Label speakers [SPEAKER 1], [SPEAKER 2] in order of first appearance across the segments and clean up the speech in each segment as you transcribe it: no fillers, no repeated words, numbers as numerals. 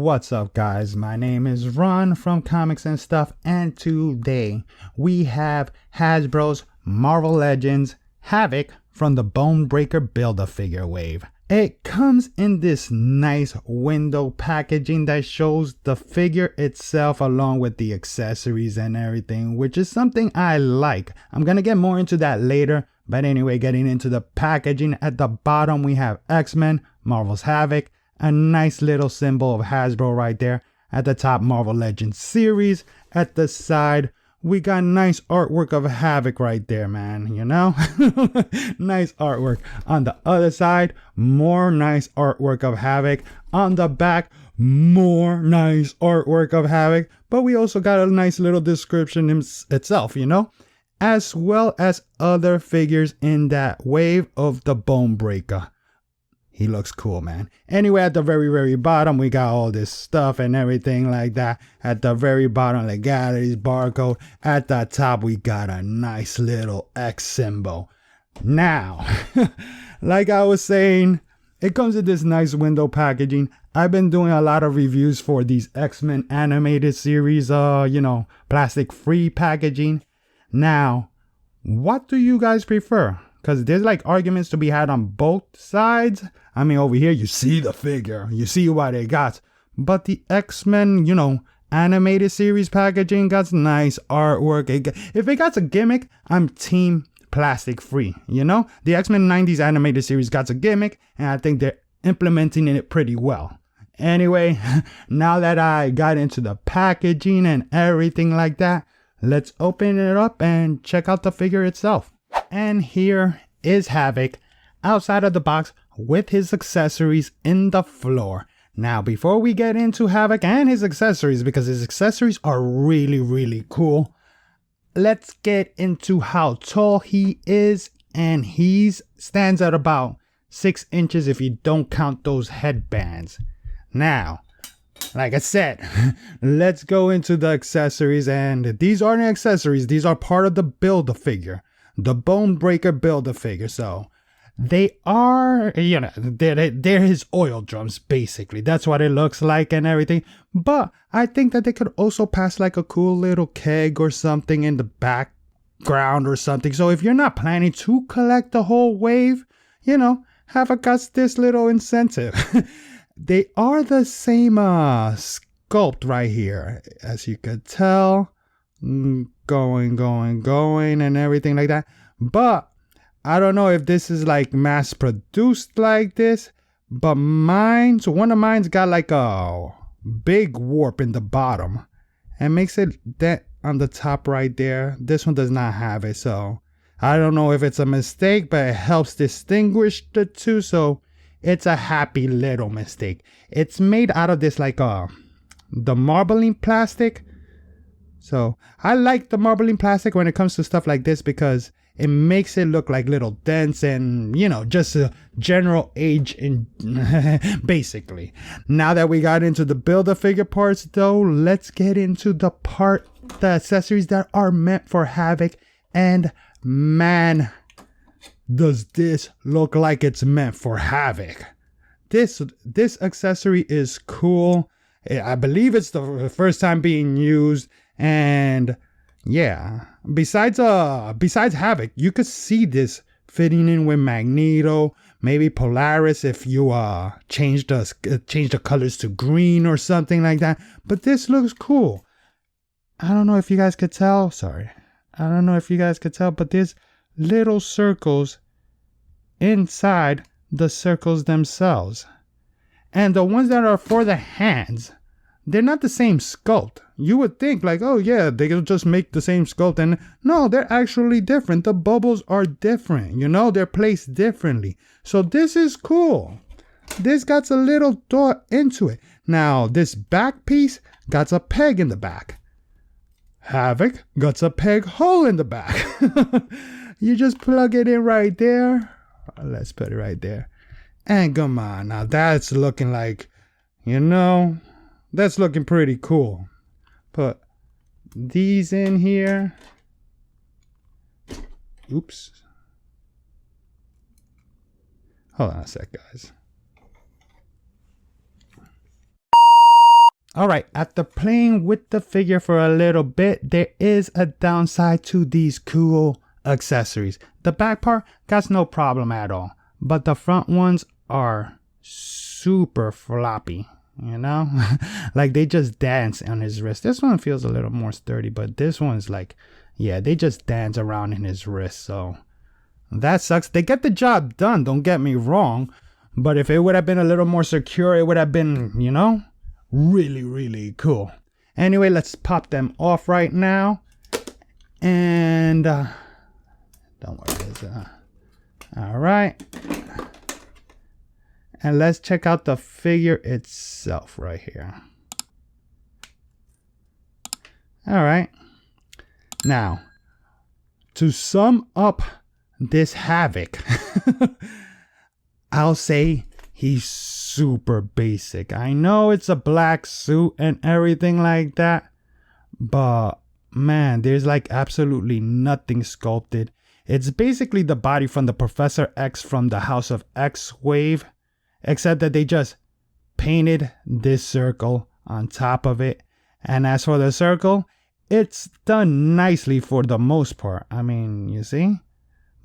[SPEAKER 1] What's up, guys? My name is Ron from Comics and Stuff, and today we have Hasbro's Marvel Legends Havok from the Bonebreaker Build-A-Figure wave. It comes in this nice window packaging that shows the figure itself along with the accessories and everything, which is something I like. I'm gonna get more into that later, but anyway, getting into the packaging, at the bottom we have X-Men, Marvel's Havok, a nice little symbol of Hasbro right there. At the top, Marvel Legends series. At the side, we got nice artwork of Havok right there, man, you know? Nice artwork. On the other side, more nice artwork of Havok. On the back, more nice artwork of Havok. But we also got a nice little description itself, you know? As well as other figures in that wave of the Bonebreaker. He looks cool, man. Anyway, at the very bottom, we got all this stuff and everything like that. At the very bottom, legalities, barcode. At the top, we got a nice little X symbol. Now, like I was saying, it comes in this nice window packaging. I've been doing a lot of reviews for these X-Men animated series, plastic-free packaging. Now, what do you guys prefer? Because there's like arguments to be had on both sides. I mean, over here, you see the figure. You see what they got. But the X-Men, animated series packaging got nice artwork. If it got a gimmick, I'm team plastic free, The X-Men 90s animated series got a gimmick, and I think they're implementing it pretty well. Anyway, now that I got into the packaging and everything like that, let's open it up and check out the figure itself. And here is Havok outside of the box with his accessories in the floor. Now, before we get into Havok and his accessories, because his accessories are really cool, let's get into how tall he is. And he stands at about 6 inches if you don't count those headbands. Now, like I said, let's go into the accessories. And these aren't accessories. These are part of the Build-A-Figure. The Bonebreaker Build-A-Figure. So they are, they're his oil drums, basically. That's what it looks like and everything. But I think that they could also pass like a cool little keg or something in the background or something. So if you're not planning to collect the whole wave, Havok got this little incentive. They are the same sculpt right here, as you could tell. Going and everything like that. But I don't know if this is like mass produced like this, but one of mine's got like a big warp in the bottom and makes it that on the top right there. This one does not have it, so I don't know if it's a mistake, but it helps distinguish the two, so it's a happy little mistake. It's made out of this like the marbling plastic. So I like the marbling plastic when it comes to stuff like this because it makes it look like little dents and, just a general age in basically. Now that we got into the Build-A-Figure parts though, let's get into the accessories that are meant for Havok. And man, does this look like it's meant for Havok. This accessory is cool. I believe it's the first time being used. And yeah, besides Havok, you could see this fitting in with Magneto, maybe Polaris if you change the colors to green or something like that. But this looks cool. I don't know if you guys could tell. But there's little circles inside the circles themselves. And the ones that are for the hands, they're not the same sculpt. You would think like, oh yeah, they'll just make the same sculpt, and no, they're actually different. The bubbles are different, they're placed differently. So this is cool. This got a little thought into it. Now, this back piece got a peg in the back. Havok got a peg hole in the back. You just plug it in right there. Let's put it right there. And come on, now that's looking like, that's looking pretty cool. Put these in here. Oops. Hold on a sec, guys. All right, after playing with the figure for a little bit, there is a downside to these cool accessories. The back part got no problem at all, but the front ones are super floppy, you know? Like they just dance on his wrist. This one feels a little more sturdy, but this one's like, yeah, they just dance around in his wrist, so that sucks. They get the job done, don't get me wrong, but if it would have been a little more secure, it would have been, you know, really, really cool. Anyway, let's pop them off right now. And don't worry. All right. And let's check out the figure itself right here. All right. Now, to sum up this Havok, I'll say he's super basic. I know it's a black suit and everything like that, but man, there's like absolutely nothing sculpted. It's basically the body from the Professor X from the House of X wave, except that they just painted this circle on top of it. And as for the circle, it's done nicely for the most part. I mean, you see?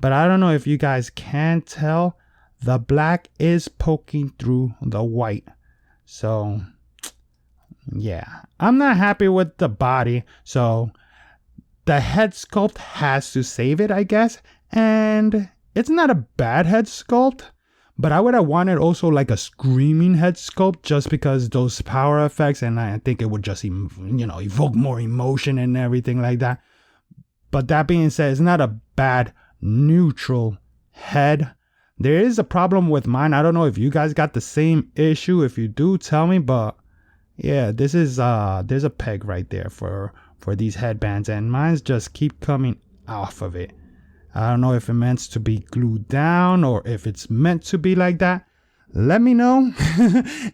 [SPEAKER 1] But I don't know if you guys can tell, the black is poking through the white. So, yeah. I'm not happy with the body. So, the head sculpt has to save it, I guess. And it's not a bad head sculpt. But I would have wanted also like a screaming head sculpt just because those power effects. And I think it would just, you know, evoke more emotion and everything like that. But that being said, it's not a bad neutral head. There is a problem with mine. I don't know if you guys got the same issue. If you do, tell me. But yeah, this is there's a peg right there for these headbands, and mine's just keep coming off of it. I don't know if it's meant to be glued down or if it's meant to be like that. Let me know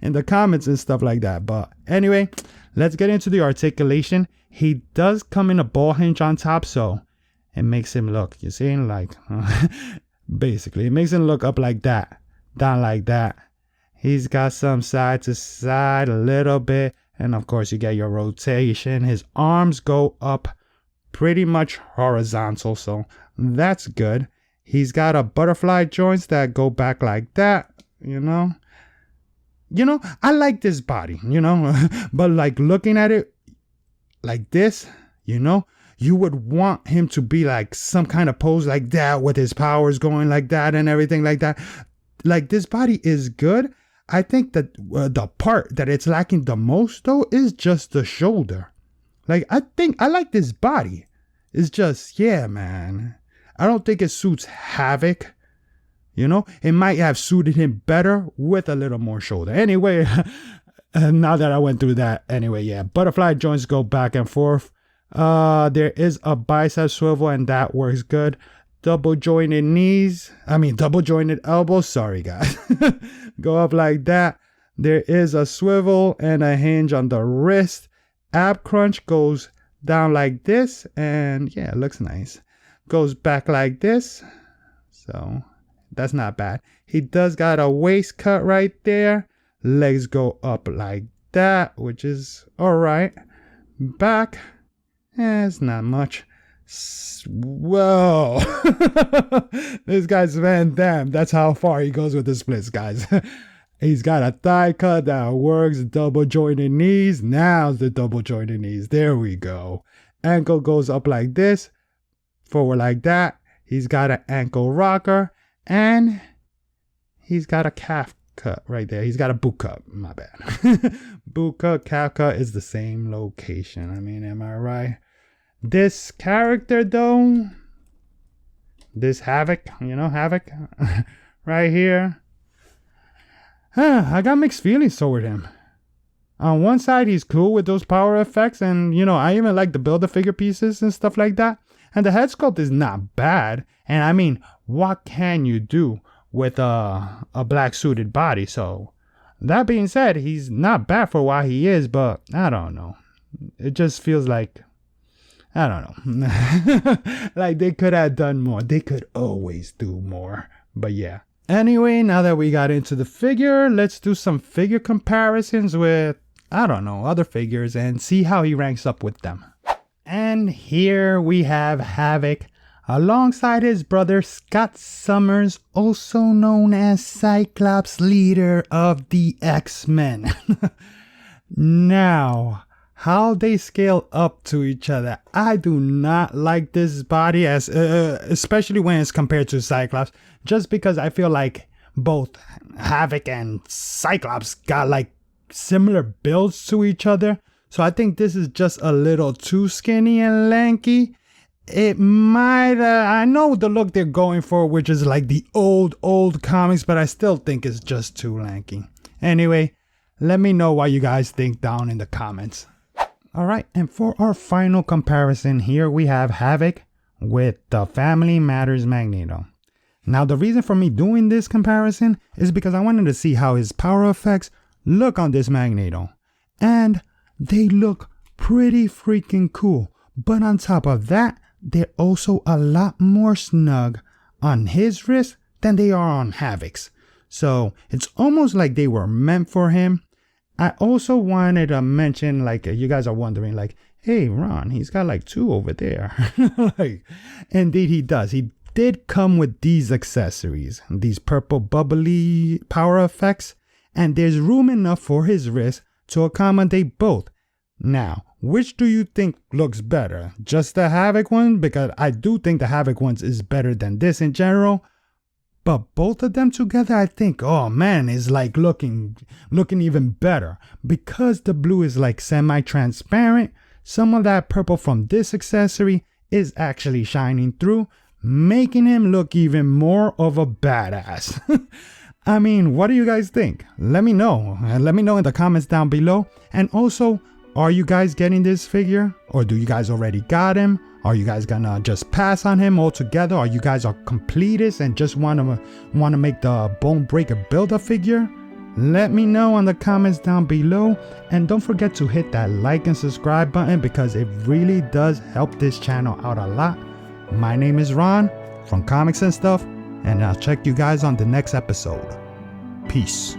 [SPEAKER 1] in the comments and stuff like that. But anyway, let's get into the articulation. He does come in a ball hinge on top, so it makes him look, you see, like basically it makes him look up like that, down like that. He's got some side to side a little bit, and of course you get your rotation. His arms go up pretty much horizontal, so that's good. He's got a butterfly joints that go back like that, you know. I like this body, you know. But like looking at it like this, you know, you would want him to be like some kind of pose like that with his powers going like that and everything like that. Like this body is good. I think that the part that it's lacking the most though is just the shoulder. Like I think I like this body. It's just, yeah, man. I don't think it suits Havok. You know, it might have suited him better with a little more shoulder. Anyway, now that I went through that, anyway, yeah, butterfly joints go back and forth. There is a bicep swivel and that works good. Double jointed elbows. Sorry, guys. Go up like that. There is a swivel and a hinge on the wrist. Ab crunch goes down like this, and yeah, it looks nice. Goes back like this, so that's not bad. He does got a waist cut right there. Legs go up like that, which is all right. Back, it's not much. Whoa. This guy's Van Damme. That's how far he goes with the splits, guys. He's got a thigh cut that works. Double jointed knees. Now's the double jointed knees. There we go. Ankle goes up like this, forward like that. He's got an ankle rocker, and he's got a calf cut right there. He's got a boot cut. My bad. Boot cut, calf cut is the same location. I mean, am I right? This character though, this Havok, you know, Havok, right here. I got mixed feelings toward him. On one side, he's cool with those power effects, and you know, I even like the Build-A-Figure pieces and stuff like that. And the head sculpt is not bad. And I mean, what can you do with a black suited body? So that being said, he's not bad for what he is, but I don't know. It just feels like, I don't know. Like they could have done more. They could always do more. But yeah. Anyway, now that we got into the figure, let's do some figure comparisons with I don't know, other figures and see how he ranks up with them. And here we have Havok alongside his brother Scott Summers, also known as Cyclops, leader of the X-Men. Now, how they scale up to each other. I do not like this body, as especially when it's compared to Cyclops, just because I feel like both Havok and Cyclops got like similar builds to each other. So I think this is just a little too skinny and lanky. It might, I know the look they're going for, which is like the old comics, but I still think it's just too lanky. Anyway, let me know what you guys think down in the comments. Alright, and for our final comparison, here we have Havok with the Family Matters Magneto. Now the reason for me doing this comparison is because I wanted to see how his power effects look on this Magneto. And they look pretty freaking cool. But on top of that, they're also a lot more snug on his wrist than they are on Havok's. So it's almost like they were meant for him. I also wanted to mention, like, you guys are wondering, like, hey, Ron, he's got like 2 over there. Like, indeed he does. He did come with these accessories, these purple bubbly power effects, and there's room enough for his wrist to accommodate both. Now, which do you think looks better? Just the Havok one? Because I do think the Havok ones is better than this in general. But both of them together, I think, oh man, is like looking even better. Because the blue is like semi-transparent, some of that purple from this accessory is actually shining through, making him look even more of a badass. I mean, what do you guys think? Let me know. Let me know in the comments down below. And also, are you guys getting this figure? Or do you guys already got him? Are you guys gonna just pass on him altogether? Or you guys are completists and just want to make the Bonebreaker Build-A-Figure? Let me know in the comments down below. And don't forget to hit that like and subscribe button because it really does help this channel out a lot. My name is Ron from Comics and Stuff, and I'll check you guys on the next episode. Peace.